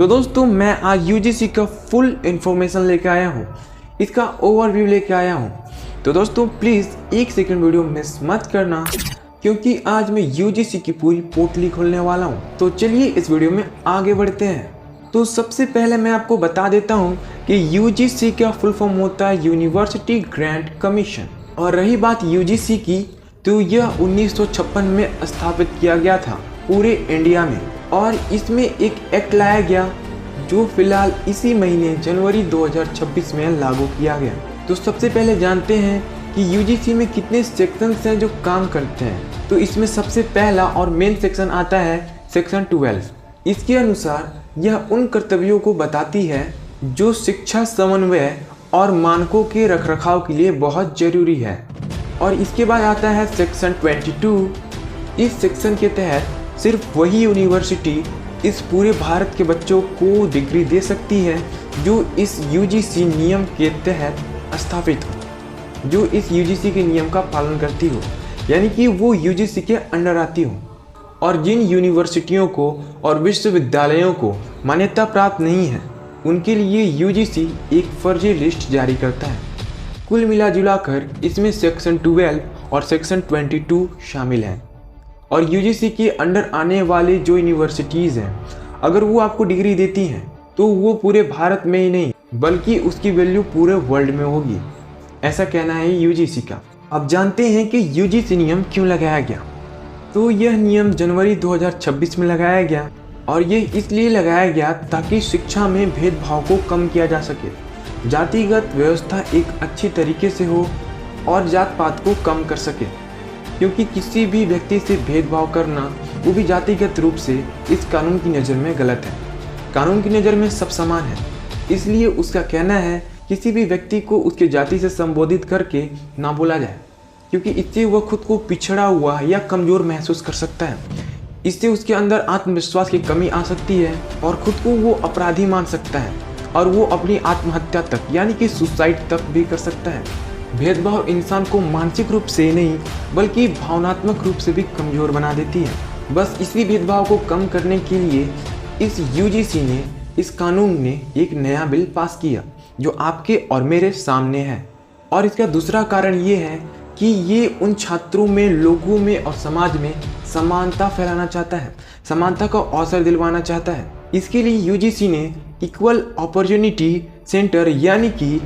तो दोस्तों मैं आज यूजीसी का फुल इन्फॉर्मेशन लेके आया हूँ, इसका ओवरव्यू लेके आया हूँ। तो दोस्तों प्लीज़ एक सेकंड वीडियो मिस मत करना, क्योंकि आज मैं यूजीसी की पूरी पोर्टली खोलने वाला हूँ। तो चलिए इस वीडियो में आगे बढ़ते हैं। तो सबसे पहले मैं आपको बता देता हूँ कि यूजीसी का फुल फॉर्म होता है यूनिवर्सिटी ग्रांट कमीशन। और रही बात यूजीसी की, तो यह 1956 में स्थापित किया गया था पूरे इंडिया में, और इसमें एक एक्ट लाया गया जो फिलहाल इसी महीने जनवरी 2026 में लागू किया गया। तो सबसे पहले जानते हैं कि यूजीसी में कितने सेक्शंस हैं जो काम करते हैं। तो इसमें सबसे पहला और मेन सेक्शन आता है सेक्शन 12। इसके अनुसार यह उन कर्तव्यों को बताती है जो शिक्षा समन्वय और मानकों के रखरखाव के लिए बहुत ज़रूरी है। और इसके बाद आता है सेक्शन 22। इस सेक्शन के तहत सिर्फ वही यूनिवर्सिटी इस पूरे भारत के बच्चों को डिग्री दे सकती है जो इस यूजीसी नियम के तहत स्थापित हो, जो इस यूजीसी के नियम का पालन करती हो, यानी कि वो यूजीसी के अंडर आती हो। और जिन यूनिवर्सिटियों को और विश्वविद्यालयों को मान्यता प्राप्त नहीं है, उनके लिए यूजीसी एक फर्जी लिस्ट जारी करता है। कुल मिला जुलाकर इसमें सेक्शन 12 और सेक्शन 22 शामिल हैं। और यूजीसी के अंडर आने वाले जो यूनिवर्सिटीज़ हैं, अगर वो आपको डिग्री देती हैं तो वो पूरे भारत में ही नहीं बल्कि उसकी वैल्यू पूरे वर्ल्ड में होगी, ऐसा कहना है यूजीसी का। अब जानते हैं कि यूजीसी नियम क्यों लगाया गया। तो यह नियम जनवरी 2026 में लगाया गया, और यह इसलिए लगाया गया ताकि शिक्षा में भेदभाव को कम किया जा सके, जातिगत व्यवस्था एक अच्छी तरीके से हो और जात पात को कम कर सके। क्योंकि किसी भी व्यक्ति से भेदभाव करना, वो भी जातिगत रूप से, इस कानून की नज़र में गलत है। कानून की नज़र में सब समान है, इसलिए उसका कहना है किसी भी व्यक्ति को उसके जाति से संबोधित करके ना बोला जाए, क्योंकि इससे वह खुद को पिछड़ा हुआ या कमज़ोर महसूस कर सकता है। इससे उसके अंदर आत्मविश्वास की कमी आ सकती है और खुद को वो अपराधी मान सकता है, और वो अपनी आत्महत्या तक यानी कि सुसाइड तक भी कर सकता है। भेदभाव इंसान को मानसिक रूप से नहीं बल्कि भावनात्मक रूप से भी कमज़ोर बना देती है। बस इसी भेदभाव को कम करने के लिए इस यूजीसी ने, इस कानून ने एक नया बिल पास किया जो आपके और मेरे सामने है। और इसका दूसरा कारण ये है कि ये उन छात्रों में, लोगों में और समाज में समानता फैलाना चाहता है, समानता का अवसर दिलवाना चाहता है। इसके लिए यूजीसी ने इक्वल अपॉर्चुनिटी सेंटर यानी कि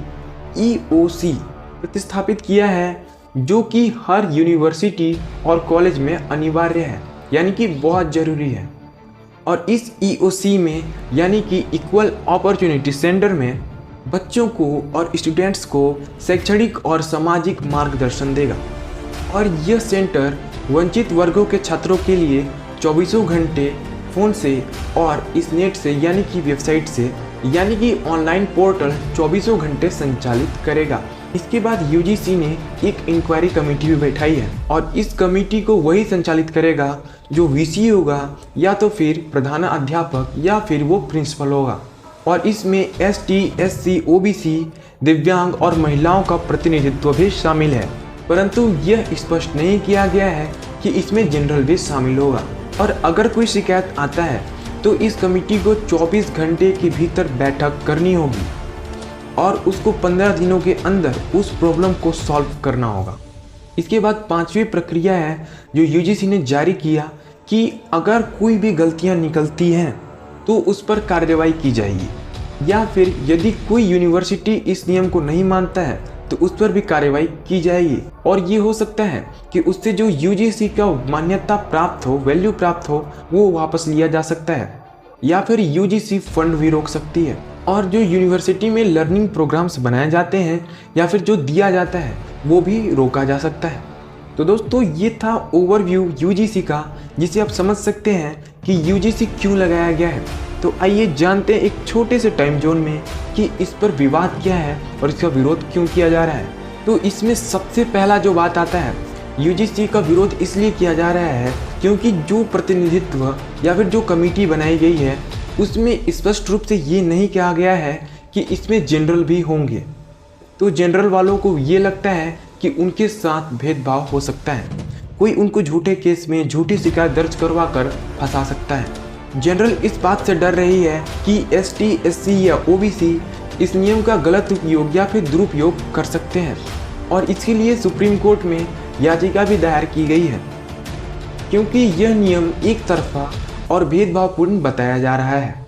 EOC प्रतिस्थापित किया है, जो कि हर यूनिवर्सिटी और कॉलेज में अनिवार्य है, यानी कि बहुत ज़रूरी है। और इस EOC में यानी कि इक्वल अपॉर्चुनिटी सेंटर में बच्चों को और स्टूडेंट्स को शैक्षणिक और सामाजिक मार्गदर्शन देगा। और यह सेंटर वंचित वर्गों के छात्रों के लिए 24 घंटे फ़ोन से और इस नेट से यानी कि वेबसाइट से यानी कि ऑनलाइन पोर्टल 24 घंटे संचालित करेगा। इसके बाद यूजीसी ने एक इंक्वायरी कमेटी भी बैठाई है, और इस कमेटी को वही संचालित करेगा जो वीसी होगा, या तो फिर प्रधान अध्यापक या फिर वो प्रिंसिपल होगा। और इसमें ST, SC, OBC, दिव्यांग और महिलाओं का प्रतिनिधित्व भी शामिल है, परंतु यह स्पष्ट नहीं किया गया है कि इसमें जनरल भी शामिल होगा। और अगर कोई शिकायत आता है तो इस कमेटी को 24 घंटे के भीतर बैठक करनी होगी, और उसको 15 दिनों के अंदर उस प्रॉब्लम को सॉल्व करना होगा। इसके बाद 5वीं प्रक्रिया है जो यूजीसी ने जारी किया कि अगर कोई भी गलतियां निकलती हैं तो उस पर कार्रवाई की जाएगी, या फिर यदि कोई यूनिवर्सिटी इस नियम को नहीं मानता है तो उस पर भी कार्रवाई की जाएगी। और ये हो सकता है कि उससे जो यूजीसी का मान्यता प्राप्त हो, वैल्यू प्राप्त हो, वो वापस लिया जा सकता है, या फिर यूजीसी फंड भी रोक सकती है। और जो यूनिवर्सिटी में लर्निंग प्रोग्राम्स बनाए जाते हैं या फिर जो दिया जाता है, वो भी रोका जा सकता है। तो दोस्तों ये था ओवरव्यू यूजीसी का, जिसे आप समझ सकते हैं कि यूजीसी क्यों लगाया गया है। तो आइए जानते हैं एक छोटे से टाइम जोन में कि इस पर विवाद क्या है और इसका विरोध क्यों किया जा रहा है। तो इसमें सबसे पहला जो बात आता है, यूजीसी का विरोध इसलिए किया जा रहा है क्योंकि जो प्रतिनिधित्व या फिर जो कमेटी बनाई गई है, उसमें स्पष्ट रूप से ये नहीं कहा गया है कि इसमें जनरल भी होंगे। तो जनरल वालों को ये लगता है कि उनके साथ भेदभाव हो सकता है, कोई उनको झूठे केस में झूठी शिकायत दर्ज करवा कर फंसा सकता है। जनरल इस बात से डर रही है कि ST, SC या OBC इस नियम का गलत उपयोग या फिर दुरुपयोग कर सकते हैं और इसके लिए सुप्रीम कोर्ट में याचिका भी दायर की गई है, क्योंकि यह नियम एक तरफा और भेदभावपूर्ण बताया जा रहा है।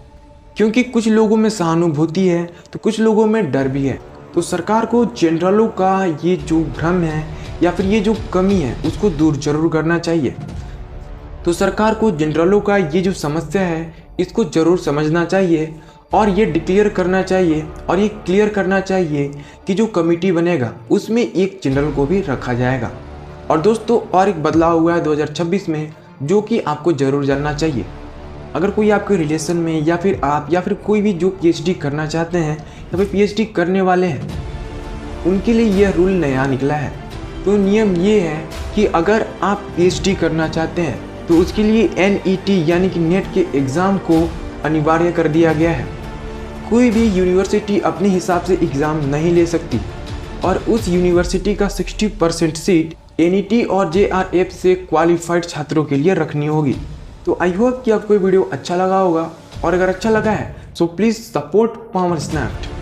क्योंकि कुछ लोगों में सहानुभूति है तो कुछ लोगों में डर भी है। तो सरकार को जनरलों का ये जो भ्रम है या फिर ये जो कमी है उसको दूर जरूर करना चाहिए। तो सरकार को जनरलों का ये जो समस्या है इसको ज़रूर समझना चाहिए और ये डिक्लेयर करना चाहिए और ये क्लियर करना चाहिए कि जो कमेटी बनेगा उसमें एक जनरल को भी रखा जाएगा। और दोस्तों और एक बदलाव हुआ है 2026 में जो कि आपको ज़रूर जानना चाहिए। अगर कोई आपके रिलेशन में या फिर आप या फिर कोई भी जो PhD करना चाहते हैं या फिर PhD करने वाले हैं उनके लिए यह रूल नया निकला है। तो नियम ये है कि अगर आप PhD करना चाहते हैं तो उसके लिए NET यानी कि नेट के एग्ज़ाम को अनिवार्य कर दिया गया है। कोई भी यूनिवर्सिटी अपने हिसाब से एग्ज़ाम नहीं ले सकती और उस यूनिवर्सिटी का 60% सीट NET और JRF से क्वालिफाइड छात्रों के लिए रखनी होगी। तो आई होप कि आपको ये वीडियो अच्छा लगा होगा और अगर अच्छा लगा है so please support power snapped.